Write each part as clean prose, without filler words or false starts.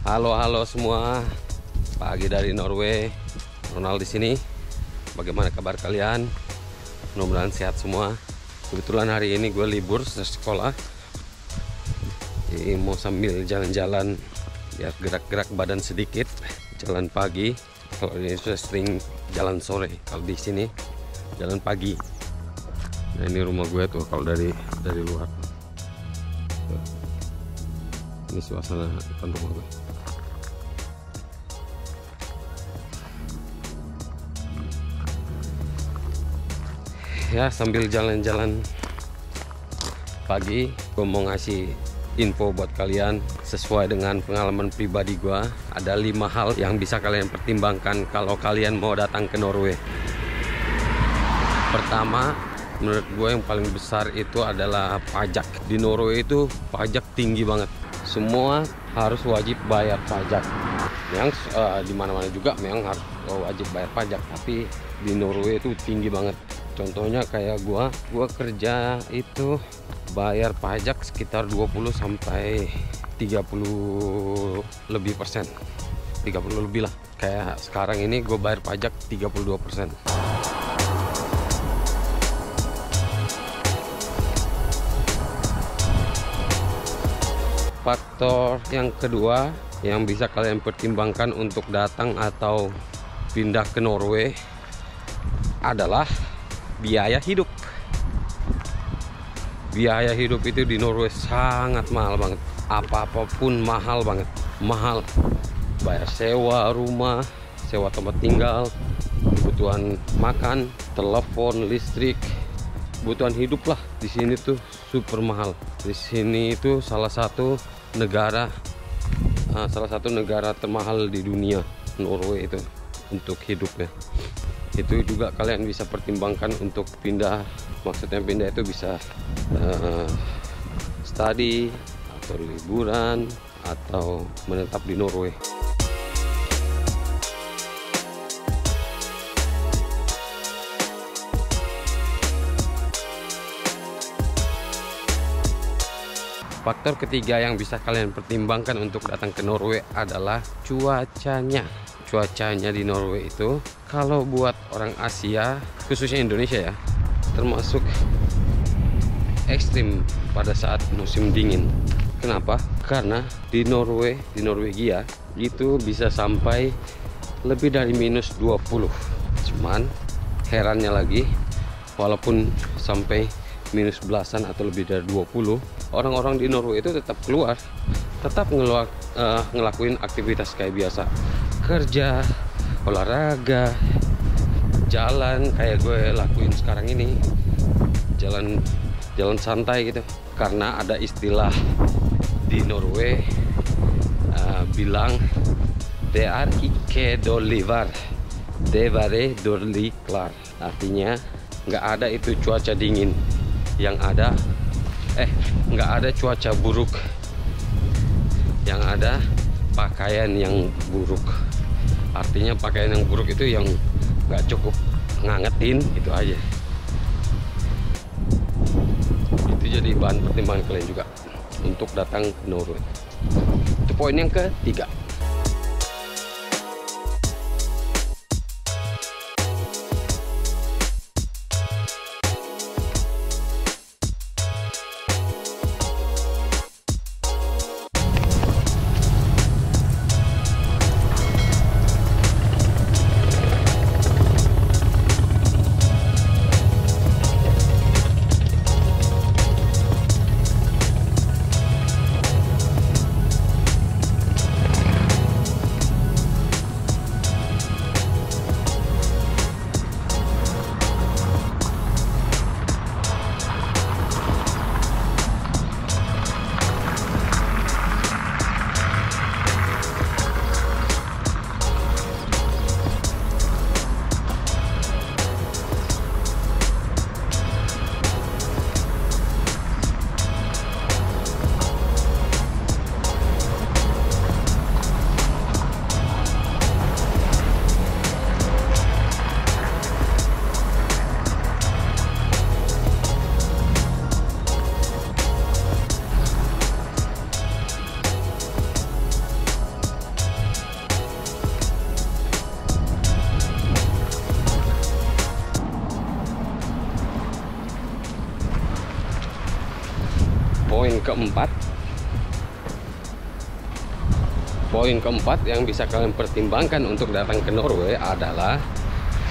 Halo semua, pagi dari Norway. Ronald di sini. Bagaimana kabar kalian? Mudah-mudahan sehat semua. Kebetulan hari ini gue libur sekolah, jadi mau sambil jalan-jalan biar gerak-gerak badan sedikit. Jalan pagi. Kalau ini sudah sering jalan sore. Kalau di sini jalan pagi. Nah, ini rumah gue tuh kalau dari luar. Ini suasana depan rumah gue. Ya, sambil jalan-jalan pagi, gue mau ngasih info buat kalian sesuai dengan pengalaman pribadi gue. Ada 5 hal yang bisa kalian pertimbangkan kalau kalian mau datang ke Norway. Pertama, menurut gue yang paling besar itu adalah pajak. Di Norway itu pajak tinggi banget. Semua harus wajib bayar pajak. Yang di mana-mana juga memang harus wajib bayar pajak, tapi di Norway itu tinggi banget. Contohnya kayak gua kerja itu bayar pajak sekitar 20 sampai 30 lebih persen. 30 lebih lah. Kayak sekarang ini gue bayar pajak 32%. Faktor yang kedua yang bisa kalian pertimbangkan untuk datang atau pindah ke Norway adalah biaya hidup. Biaya hidup itu di Norway sangat mahal banget. Apapun mahal banget. Mahal. Bayar sewa rumah, sewa tempat tinggal, kebutuhan makan, telepon, listrik, kebutuhan hidup lah. Di sini tuh super mahal. Di sini itu salah satu negara termahal di dunia, Norway itu untuk hidupnya. Itu juga kalian bisa pertimbangkan untuk pindah. Maksudnya pindah itu bisa study atau liburan atau menetap di Norway. Faktor ketiga yang bisa kalian pertimbangkan untuk datang ke Norway adalah cuacanya. Cuacanya di Norway itu kalau buat orang Asia, khususnya Indonesia ya, termasuk ekstrim pada saat musim dingin. Kenapa? Karena di Norwegia itu bisa sampai lebih dari minus 20. Cuman herannya lagi, walaupun sampai minus belasan atau lebih dari 20, orang-orang di Norway itu tetap keluar, tetap ngelakuin aktivitas kayak biasa, kerja, olahraga, jalan kayak gue lakuin sekarang ini, jalan santai gitu. Karena ada istilah di Norway bilang det er ikke dårlig vær, det være dårlig klar. Artinya nggak ada itu cuaca dingin, yang ada nggak ada cuaca buruk, yang ada pakaian yang buruk. Artinya pakaian yang buruk itu yang nggak cukup ngangetin, itu aja. Itu jadi bahan pertimbangan kalian juga untuk datang ke Norway. Itu poin yang ketiga. Poin keempat yang bisa kalian pertimbangkan untuk datang ke Norway adalah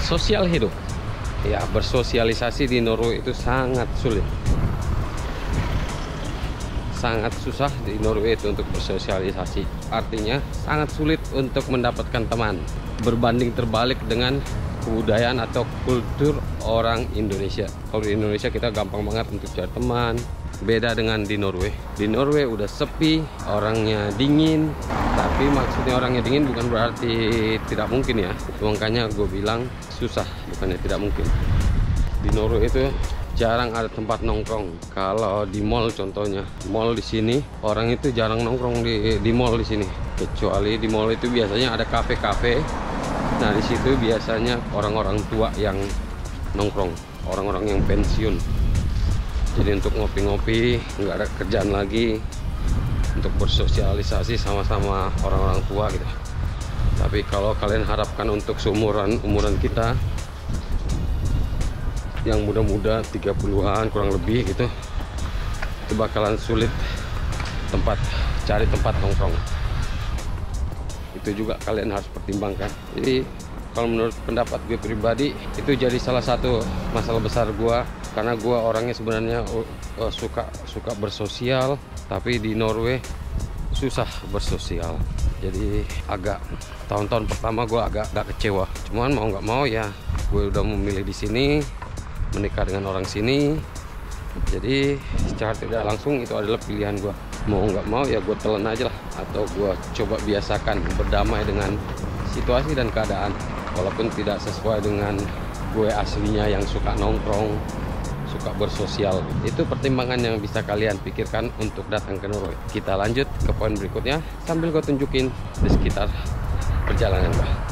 sosial hidup. Ya, bersosialisasi di Norway itu sangat sulit. Sangat susah di Norway itu untuk bersosialisasi. Artinya sangat sulit untuk mendapatkan teman. Berbanding terbalik dengan kebudayaan atau kultur orang Indonesia. Kalau di Indonesia kita gampang banget untuk cari teman. Beda dengan di Norway. Di Norway udah sepi, orangnya dingin. Tapi maksudnya orangnya dingin bukan berarti tidak mungkin ya. Makanya gue bilang susah, bukannya tidak mungkin. Di Norway itu jarang ada tempat nongkrong. Kalau di mall contohnya, mall di sini orang itu jarang nongkrong di mall di sini. Kecuali di mall itu biasanya ada kafe-kafe. Nah, di situ biasanya orang-orang tua yang nongkrong, orang-orang yang pensiun. Jadi untuk ngopi-ngopi, nggak ada kerjaan lagi, untuk bersosialisasi sama-sama orang-orang tua gitu. Tapi kalau kalian harapkan untuk umuran kita yang muda-muda 30-an kurang lebih gitu, itu bakalan sulit cari tempat nongkrong. Itu juga kalian harus pertimbangkan. Jadi kalau menurut pendapat gue pribadi, itu jadi salah satu masalah besar gue, karena gue orangnya sebenarnya suka bersosial, tapi di Norway susah bersosial. Jadi agak tahun-tahun pertama gue agak kecewa. Cuman mau nggak mau ya, gue udah memilih di sini, menikah dengan orang sini. Jadi secara tidak langsung itu adalah pilihan gue. Mau nggak mau ya gue telan aja lah, atau gue coba biasakan berdamai dengan situasi dan keadaan. Walaupun tidak sesuai dengan gue aslinya yang suka nongkrong, suka bersosial. Itu pertimbangan yang bisa kalian pikirkan untuk datang ke Norway. Kita lanjut ke poin berikutnya sambil gue tunjukin di sekitar perjalanan gue.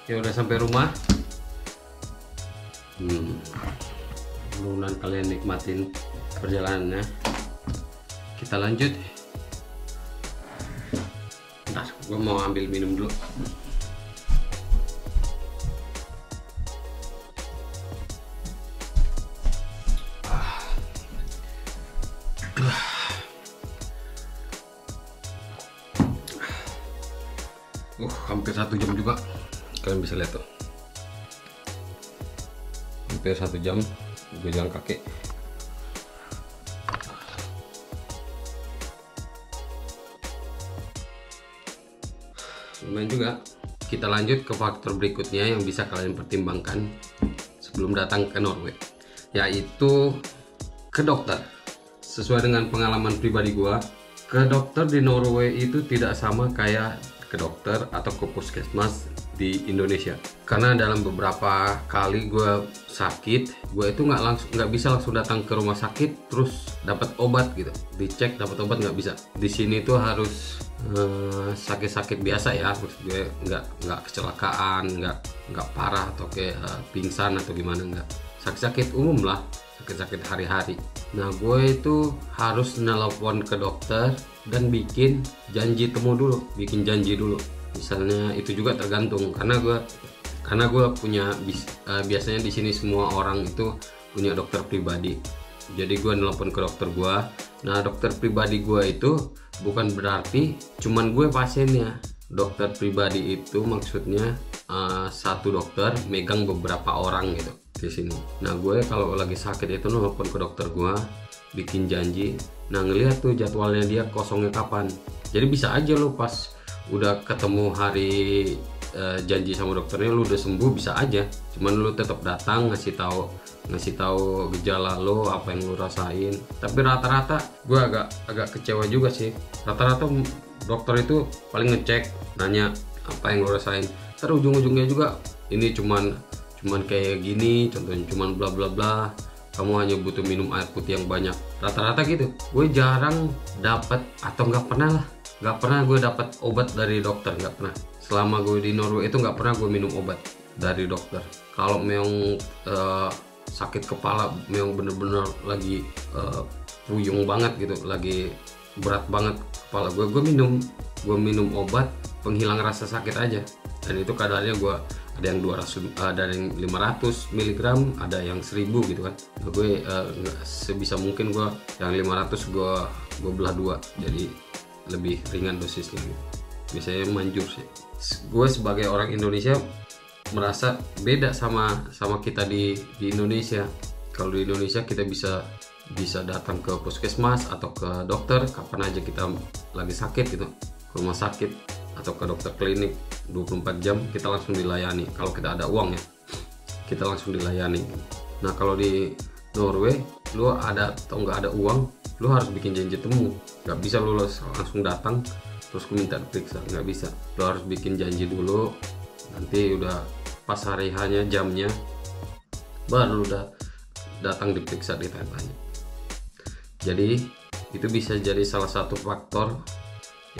Ya udah sampai rumah. Mudah-mudahan kalian nikmatin perjalanannya. Kita lanjut. Bentar, gue mau ambil minum dulu. Hampir 1 jam juga. Kalian bisa lihat tuh, hampir 1 jam gue jalan kaki. lumayan juga. Kita lanjut ke faktor berikutnya yang bisa kalian pertimbangkan sebelum datang ke Norway, yaitu ke dokter. Sesuai dengan pengalaman pribadi gua, ke dokter di Norway itu tidak sama kayak ke dokter atau ke puskesmas di Indonesia. Karena dalam beberapa kali gue sakit, gue itu nggak bisa langsung datang ke rumah sakit terus dapat obat gitu, dicek dapat obat, nggak bisa. Di sini tuh harus sakit-sakit biasa ya, maksud gue nggak kecelakaan, nggak parah atau kayak pingsan atau gimana, nggak. Sakit-sakit umum lah, sakit-sakit hari-hari. Nah, gue itu harus nelpon ke dokter dan bikin janji temu dulu, bikin janji dulu. Misalnya itu juga tergantung karena gue punya biasanya di sini semua orang itu punya dokter pribadi. Jadi gue nelpon ke dokter gue. Nah, dokter pribadi gue itu bukan berarti cuman gue pasiennya. Dokter pribadi itu maksudnya satu dokter megang beberapa orang gitu di sini. Nah, gue kalau lagi sakit itu nelpon ke dokter gue, bikin janji. Nah, ngelihat tuh jadwalnya dia kosongnya kapan. Jadi bisa aja lo pas udah ketemu hari janji sama dokternya, lu udah sembuh, bisa aja. Cuman lu tetap datang ngasih tahu gejala lo, apa yang lu rasain. Tapi rata-rata gue agak kecewa juga sih. Rata-rata dokter itu paling ngecek, nanya apa yang lu rasain. Terus ujung-ujungnya juga ini cuman kayak gini, contohnya cuman bla bla bla. Kamu hanya butuh minum air putih yang banyak. Rata-rata gitu. Gue jarang dapat atau nggak pernah gue dapat obat dari dokter, nggak pernah. Selama gue di Norway itu nggak pernah gue minum obat dari dokter. Kalau memang sakit kepala, memang bener-bener lagi puyung banget gitu, lagi berat banget kepala gue minum obat penghilang rasa sakit aja. Dan itu kadarnya gue ada yang 200, ada yang 500 mg, ada yang 1000 gitu kan. Nah, gue sebisa mungkin gue yang 500 gue belah dua, jadi lebih ringan dosisnya gitu. Biasanya manjur sih. Gue sebagai orang Indonesia merasa beda sama kita di Indonesia. Kalau di Indonesia kita bisa datang ke puskesmas atau ke dokter kapan aja kita lagi sakit gitu, ke rumah sakit atau ke dokter klinik 24 jam kita langsung dilayani. Kalau kita ada uang ya, kita langsung dilayani. Nah, kalau di Norway lu ada atau nggak ada uang, lu harus bikin janji temu. Nggak bisa lu langsung datang terus ku minta diperiksa, nggak bisa. Lu harus bikin janji dulu, nanti udah pas hari hanya jamnya baru udah datang diperiksa, ditanya. Jadi itu bisa jadi salah satu faktor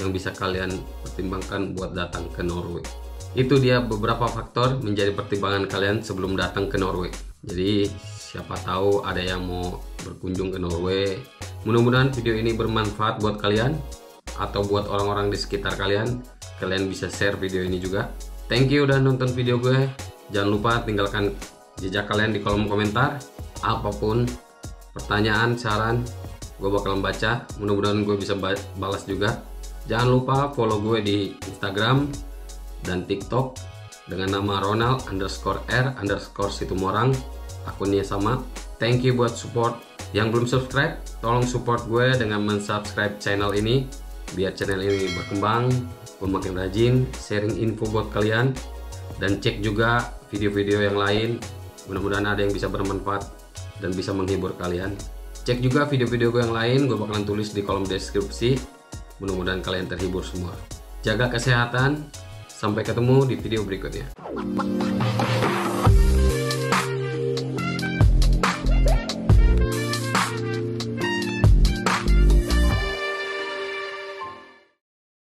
yang bisa kalian pertimbangkan buat datang ke Norway. Itu dia beberapa faktor menjadi pertimbangan kalian sebelum datang ke Norway. Jadi siapa tahu ada yang mau berkunjung ke Norway. Mudah-mudahan video ini bermanfaat buat kalian atau buat orang-orang di sekitar kalian. Kalian bisa share video ini juga. Thank you udah nonton video gue. Jangan lupa tinggalkan jejak kalian di kolom komentar. Apapun pertanyaan, saran, gue bakalan baca. Mudah-mudahan gue bisa balas juga. Jangan lupa follow gue di Instagram dan TikTok dengan nama Ronald_R_Situmorang. Akunnya sama. Thank you buat support. Yang belum subscribe, tolong support gue dengan mensubscribe channel ini biar channel ini berkembang. Gue makin rajin sharing info buat kalian, dan cek juga video-video yang lain. Mudah-mudahan ada yang bisa bermanfaat dan bisa menghibur kalian. Cek juga video-video gue yang lain, gue bakalan tulis di kolom deskripsi. Mudah-mudahan kalian terhibur semua. Jaga kesehatan. Sampai ketemu di video berikutnya.